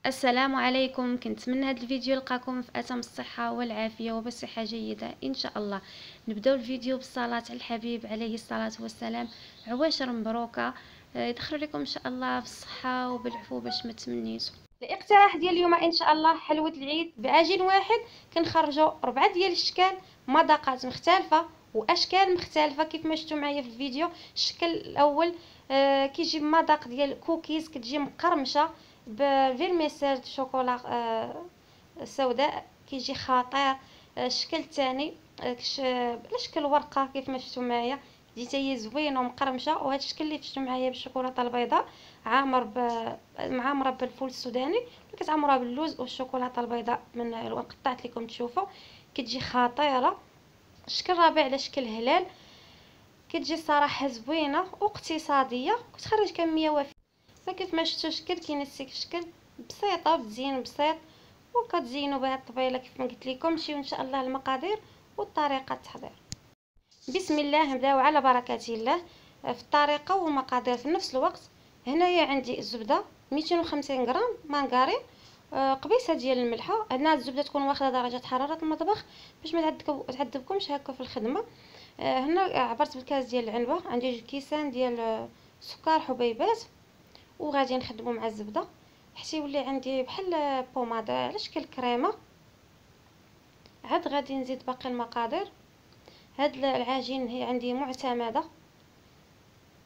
السلام عليكم. كنتمنى هذا الفيديو يلقاكم في اتم الصحه والعافيه وبصحه جيده ان شاء الله. نبداو الفيديو بالصلاه على الحبيب عليه الصلاه والسلام. عواشر مبروكه، يدخلوا لكم ان شاء الله بالصحه وبالعفو باش ما تمنيتوا. الاقتراح ديال اليوم ان شاء الله حلوه العيد بعجين واحد. كنخرجوا 4 ديال الاشكال، مذاقات مختلفه واشكال مختلفه كيف ما شفتوا معايا في الفيديو. الشكل الاول كيجي بمذاق ديال كوكيز، كتجي مقرمشه بفيرميسيل شوكولا سوداء، كيجي خطير. الشكل الثاني على شكل ورقه كيف ما شفتوا معايا، دي هي زوينه ومقرمشه. وهذا الشكل اللي شفتوا معايا بالشوكولاته البيضاء معمره بالفول السوداني، اللي كتعمرها باللوز والشوكولاته البيضاء من القطعات اللي تشوفوا، كتجي خطيره. الشكل الرابع على شكل هلال، كتجي صراحه زوينه واقتصاديه، كتخرج كميه وافيه. فكيف ما شفتوا الشكل كاين الشكل بسيطه بتزيين بسيط، وكتزينوا بها الطبيله كيف ما قلت لكم. نمشيو ان شاء الله المقادير وطريقه التحضير. بسم الله، نبداو على بركه الله في الطريقه والمقادير في نفس الوقت. هنايا عندي الزبده 250 غرام مانغارين، قبيصه ديال الملحه. هنا الزبده تكون واخده درجه حراره المطبخ باش ما تعذبكمش هكا في الخدمه. هنا عبرت بالكاس ديال العنبه، عندي 2 كيسان ديال سكر حبيبات، وغادي نخدمو مع الزبده حتى يولي عندي بحال بوماد على شكل كريمه. عاد غادي نزيد باقي المقادير. هاد العجين هي عندي معتمده،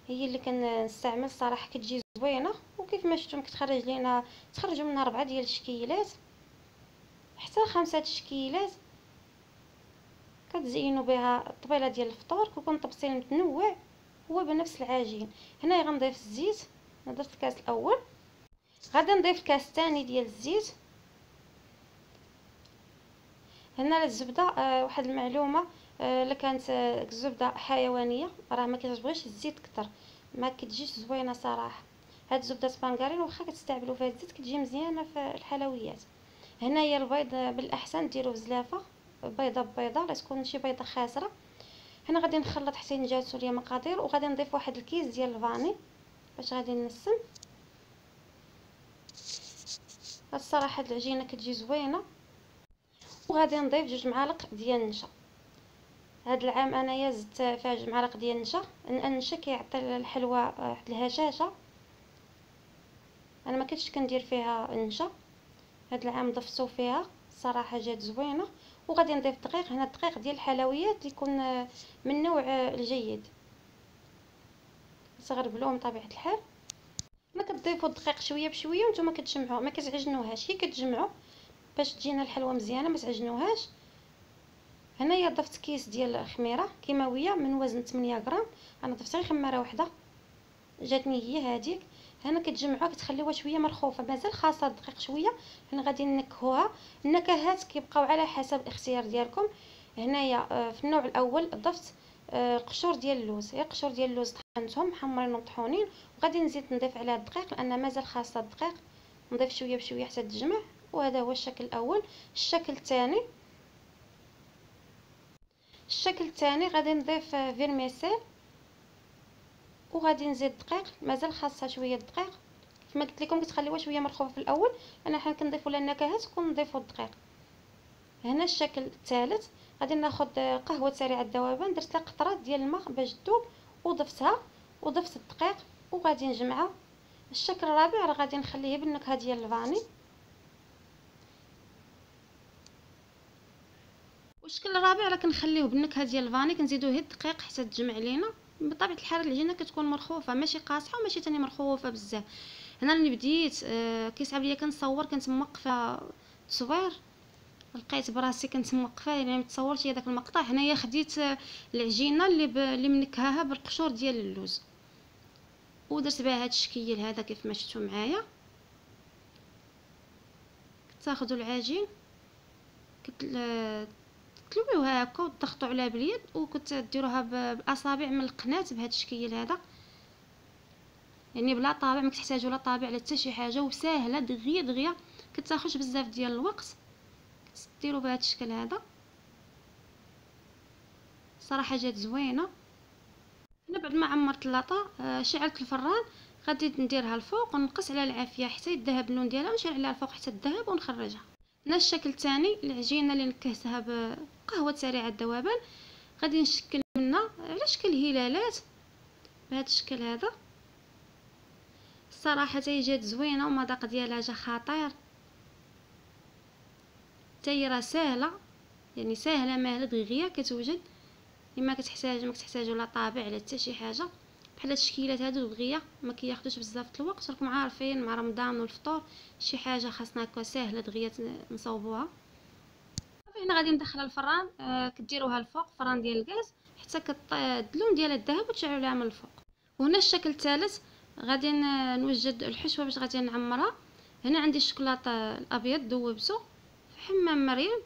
هي اللي كنستعمل صراحه، كتجي زوينه. وكيف ما شفتم كتخرج لينا، تخرجوا منها 4 ديال الشكيلات حتى 5 الشكيلات. كتزينوا بها الطبيله ديال الفطور، كيكون طبسيل متنوع هو بنفس العجين. هنا غنضيف الزيت. ضفت الكاس الاول، غادي نضيف الكاس الثاني ديال الزيت. هنا الزبده واحد المعلومه، الا كانت الزبده حيوانيه راه ما كتبغيش الزيت كتر، ما كتجيش زوينه صراحه. هاد زبده مانغارين واخا كتستعملوا فيها الزيت كتجي مزيانه في الحلويات. هنايا البيض بالاحسن ديروا بزلافه، بيضه ببيضه، لا تكون شي بيضه خاسره. هنا غادي نخلط حتى نجاتو ليا مقادير، وغادي نضيف واحد الكيس ديال الفاني باش غادي نسم. الصراحه هاد العجينه كتجي زوينه. وغادي نضيف 2 معالق ديال النشا. هاد العام انايا زدت فيها 2 معالق ديال النشا. النشا كيعطي الحلوى واحد الهشاشه، انا ما كنتش كندير فيها النشا، هاد العام ضفتو فيها صراحه جات زوينه. وغادي نضيف دقيق. هنا الدقيق ديال الحلويات يكون من نوع الجيد، تغربلوه من طبيعه الحال. ما كتضيفوا الدقيق شويه بشويه وانتم كتجمعوا، ما كتعجنوهاش، هي كتجمعوا باش تجينا الحلوى مزيانه، ما تعجنوهاش. هنايا ضفت كيس ديال خميره كيماويه من وزن 8 غرام، انا ضفت غير خماره واحده جاتني هي هذيك. هنا كتجمعوها كتخليوها شويه مرخوفه، مازال خاصه الدقيق شويه. هنا غادي نكهوها. النكهات كيبقاو على حسب الاختيار ديالكم. هنايا في النوع الاول ضفت قشور ديال اللوز، هي قشور ديال اللوز طحنتهم محمرين ومطحونين، وغادي نزيد نضيف عليها الدقيق لان مازال خاصه الدقيق. نضيف شويه بشويه حتى تجمع. وهذا هو الشكل الاول. الشكل الثاني غادي نضيف فيرميسيل، وغادي نزيد دقيق، مازال خاصها شويه الدقيق. كما قلت لكم كتخليوها شويه مرخوفه في الاول، انا حنا كنضيفوا لها النكهات كنضيفوا الدقيق. هنا الشكل الثالث، غادي ناخذ قهوه سريعه الذوبان، درت لها قطرات ديال الماء باش تذوب وضفتها، وضفت الدقيق وغادي نجمعها. الشكل الرابع راه غادي نخليه بالنكهه ديال الفاني. والشكل الرابع راه كنخليه بالنكهه ديال الفاني، كنزيدو غير الدقيق حتى تجمع لينا. بطبيعه الحال العجينه كتكون مرخوفه، ماشي قاصحه وماشي تاني مرخوفه بزاف. هنا اللي بديت كيصعب ليا كنصور، كنت موقفه تصوير، لقيت براسي كنت موقفه يعني ما تصورتش هذاك المقطع. هنايا خديت العجينه اللي منكهاها بالقشور ديال اللوز، ودرت بها هاد الشكل هذا كيف ما شفتوا معايا. كتاخذوا العجين تلويوها هكا وتضغطوا عليها باليد، وكتديروها بالاصابع من القناه بهذا الشكل هذا، يعني بلا طابع، ما تحتاجوا لا طابع لا حتى شي حاجه، وسهله دغيا دغيا، كتاخذش بزاف ديال الوقت. ديروا بهذا الشكل هذا صراحه جات زوينه. انا بعد ما عمرت اللاطه شعلت الفران، غادي نديرها الفوق ونقص على العافيه حتى يذهب اللون ديالها، ونشعل عليها الفوق حتى تذهب ونخرجها. هنا الشكل الثاني، العجينه اللي نكهتها بقهوه سريعه الذوبان، غادي نشكل منها على شكل هلالات بهذا الشكل هذا. الصراحه حتى هي جات زوينه والمذاق ديالها جا خطير، حتى هي راه ساهله، يعني ساهله ماهله دغيا كتوجد، ما كتحتاجوا لا طابع لا حتى شي حاجه. بحال هاد التشكيلات هادو دغيا ما كياخذوش بزاف الوقت، راكم عارفين مع رمضان والفطور شي حاجه خاصنا هكا ساهله دغيا نصاوبوها. هنا غادي ندخلها الفران، كديروها الفوق فران ديال الغاز حتى اللون ديالها الذهب وتشعلوا لها من الفوق. وهنا الشكل الثالث غادي نوجد الحشوه باش غادي نعمرها. هنا عندي الشوكولاط الابيض ذوبته في حمام مريم،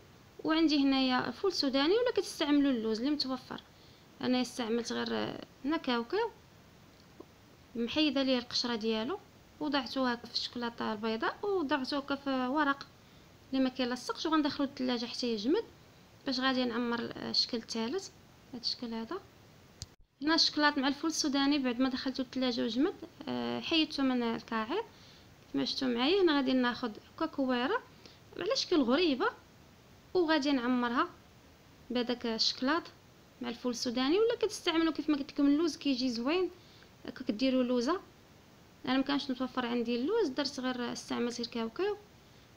وعندي هنايا فول سوداني، ولا كتستعملوا اللوز اللي متوفر. انا استعملت غير هنا كاوكاو محيده ليه القشره ديالو، وضعته هكا في الشوكولاطه البيضاء، وضعته هكا في ورق اللي ما كيلصقش، وغندخلو الثلاجه حتى يجمد باش غادي نعمر الشكل الثالث هذا الشكل هذا. هنا الشوكولاط مع الفول السوداني بعد ما دخلته الثلاجه وجمد حيدته من الكاعير كما شفتوا معايا. هنا غادي ناخذ هكا كويره على شكل غريبه، وغادي نعمرها بهذاك الشوكولاط مع الفول السوداني، ولا كتستعملوا كيف ما قلت لكم اللوز كيجي زوين هكا كديروا لوزه. انا مكانش متوفر عندي اللوز، درت غير استعملت الكاوكاو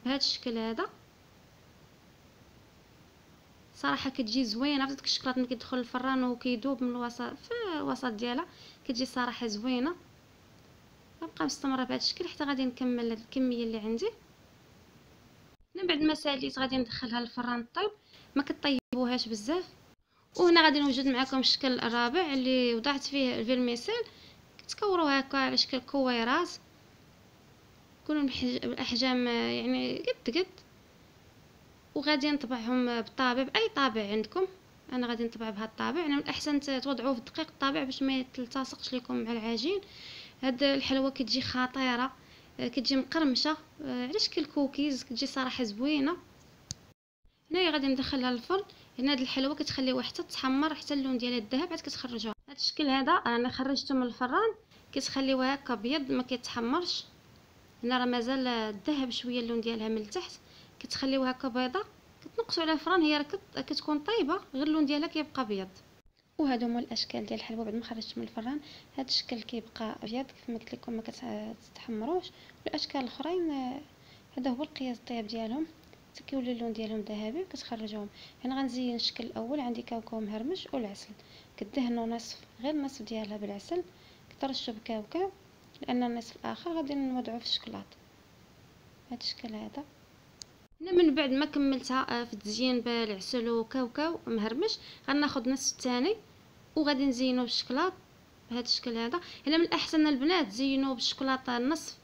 بهذا الشكل هذا. صراحه كتجي زوينه، عرفتك الشوكولاط ملي كيدخل الفران وكيذوب من الوسط في الوسط ديالها كتجي صراحه زوينه. غنبقى مستمره بهذا الشكل حتى غادي نكمل الكميه اللي عندي. من بعد ما ساليت غادي ندخلها للفران طيب، ما كطيبوهاش بزاف. وهنا غادي نوجد معكم الشكل الرابع اللي وضعت فيه الفيرميسيل، كتكوروه هكا على شكل كويرات، يكونوا بالاحجام يعني قد وغادي نطبعهم بطابع باي طابع عندكم. انا غادي نطبع بهذا الطابع، يعني من الاحسن توضعوه في دقيق الطابع باش ما يلتصقش لكم مع العجين. هاد الحلوه كتجي خطيره، كتجي مقرمشه على شكل كوكيز، كتجي صراحه زوينه. هنايا غادي ندخلها للفرن. هنا هاد الحلوه كتخليوها حتى تحمر حتى اللون ديالها الذهب، عاد كتخرجوها هاد الشكل هذا. انا خرجته من الفران، كتخليوها هكا ابيض ما كيتحمرش. هنا راه مازال الذهب شويه اللون ديالها من التحت، كتخليوها هكا بيضه، كتنقصوا على الفران هي راه كتكون طيبه غير اللون ديالها كيبقى ابيض. وهادو هما الاشكال ديال الحلوه بعد ما خرجت من الفران. هاد الشكل كيبقى ابيض كيف ما قلت لكم ما كتتحمروش. والاشكال الاخرين هذا هو القياس الطياب ديالهم حتى كيولي اللون ديالهم ذهبي كتخرجوهم. هنا غنزين الشكل الاول، عندي كاوكاو مهرمش والعسل، كدهنوا نصف غير النصف ديالها بالعسل، كترشوا بكاوكاو، لان النصف الاخر غادي نوضعوه في الشكلاط بهذا الشكل هذا. هنا من بعد ما كملتها في التزيين بالعسل وكاوكاو مهرمش، غناخذ النصف الثاني وغادي نزينو بالشكلاط بهذا الشكل هذا. هنا من الاحسن البنات زينوا بالشكلاط النصف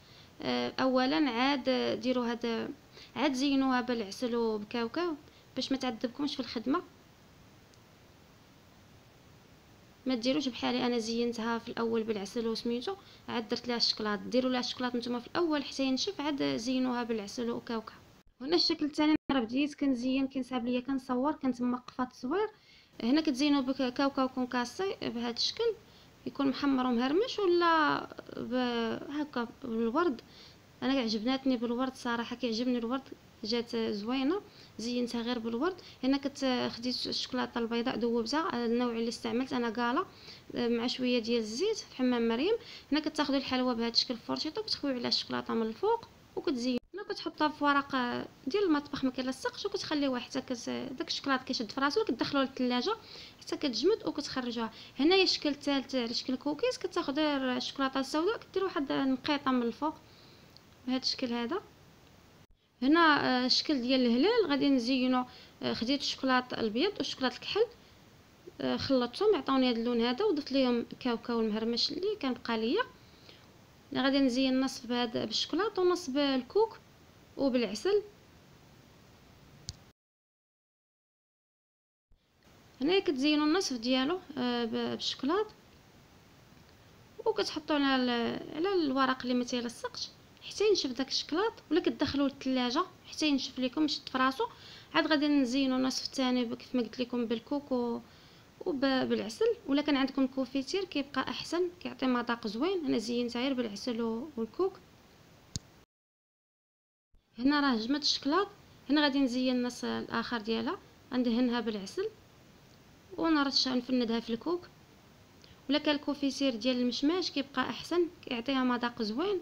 اولا، عاد ديروا هذا عاد زينوها بالعسل وبكاوكاو باش ما تعذبكمش في الخدمه. ما ديروش بحالي انا زينتها في الاول بالعسل وسميتو عاد درت لها الشكلاط. ديروا لها الشكلاط نتوما في الاول حتى ينشف، عاد زينوها بالعسل وكاوكاو. هنا الشكل الثاني راه بديت كنزين، كنصعب ليا كنصور، كنت موقفه التصوير. هنا كتزينوا بكاوكاو كونكاسي بهذا الشكل، يكون محمر ومهرمش، ولا هكا بالورد. انا عجبناتني بالورد صراحه، كيعجبني الورد، جات زوينه زينتها غير بالورد. هنا خديت الشوكولاته البيضاء ذوبتها، النوع اللي استعملت انا كالا مع شويه ديال الزيت في حمام مريم. هنا كتاخذوا الحلوه بهذا الشكل فرشيطه وكتخويو عليها الشوكولاته من الفوق وكتزين. هنا كتحطها في ورق ديال المطبخ ما كيلصقش، وكتخليوها حتى داك الشوكولاط كيشد في راسو، كتدخلوه للثلاجه حتى كتجمد وكتخرجوها. هنايا الشكل الثالث على شكل كوكيز، كتاخذ غير الشوكولاته السوداء كدير واحد نقيطه من الفوق بهذا الشكل هذا. هنا الشكل ديال الهلال غادي نزينو. خديت الشوكولاط الابيض والشوكولاط الكحل خلطتهم عطاوني هذا اللون هذا، وضفت ليهم كاوكاو المهرمش اللي كان بقى ليا. غادي نزين نصف بهذا بالشوكولاط ونصف بالكوك وبالعسل. هنا كتزينوا النصف ديالو بالشوكولاط وكتحطوا على الورق اللي ما تيلصقش حتى ينشف داك الشوكولاط، ولا كتدخلوه للثلاجه حتى ينشف لكم يشد في راسو. عاد غادي نزينوا النصف الثاني كيف ما قلت لكم بالكوك بالعسل، ولا كان عندكم كوفيتير كيبقى احسن، كيعطي مذاق زوين. انا زينتها غير بالعسل والكوك. هنا راه جمد الشكلاط. هنا غادي نزين النص الاخر ديالها، غندهنها بالعسل ونرشها نفندها في الكوك. ولا كان الكوفيتير ديال المشماش كيبقى احسن، كيعطيها مذاق زوين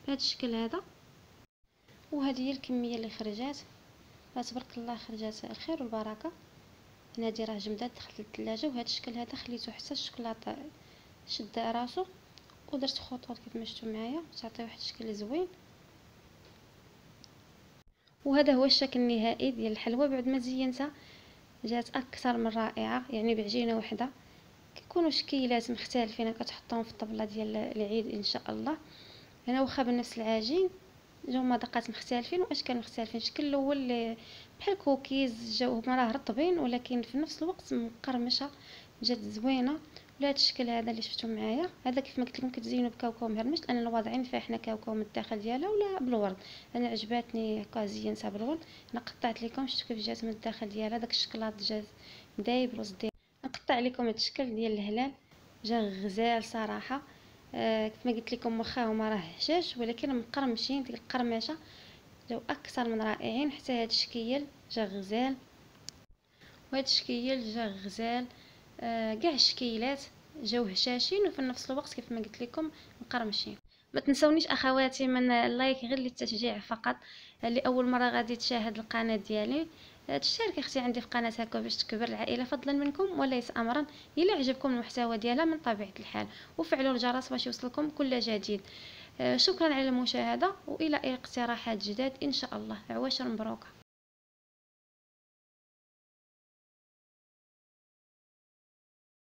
بهذا الشكل هذا. وهذه هي الكميه اللي خرجات، تبارك الله خرجات الخير والبركه. هنا هادي راه جمدات، دخلت للثلاجه، وهذا الشكل هذا خليته حتى الشوكولاته شد راسو، ودرت خطوط كيف ما شفتوا معايا تعطي واحد الشكل زوين. وهذا هو الشكل النهائي ديال الحلوى بعد ما زينتها، جات اكثر من رائعه. يعني بعجينه وحده كيكونوا شكيلات مختلفين كتحطوهم في الطبله ديال العيد ان شاء الله. هنا واخا بنفس العجين جاو مذاقات مختلفين واشكال مختلفين. الشكل الاول بحال كوكيز جاو هما راه رطبين ولكن في نفس الوقت مقرمشه، جات زوينه. ولا هذا الشكل هذا اللي شفتوا معايا، هذا كيف ما قلت لكم كتزينوا بكاوكاو مهرمش، لان واضعين فيه حنا كاوكاو من الداخل ديالها، ولا بالورد. انا عجباتني هكا زينتها بالورد. انا قطعت لكم، شفتوا كيف جات من الداخل ديالها داك الشكلاط جات دايب الوسط ديالها. نقطع لكم هذا الشكل ديال الهلال، جا غزال صراحه. كيف ما قلت لكم واخا هما راه هشاش ولكن مقرمشين، ديك القرمشه جاو اكثر من رائعين. حتى هذا الشكيل جا غزال، وهذا الشكيل جا غزال. كاع الشكيلات جاو هشاشين وفي نفس الوقت كيف ما قلت لكم مقرمشين. ما تنسونيش اخواتي من اللايك غير للتشجيع فقط. اللي اول مره غادي تشاهد القناه ديالي تشترك اختي عندي في قناه هكا باش تكبر العائله فضلا منكم وليس امرا. الا عجبكم المحتوى ديالها من طبيعه الحال وفعلوا الجرس باش يوصلكم كل جديد. شكرا على المشاهده والى اقتراحات جداد ان شاء الله. عواشر مبروكه.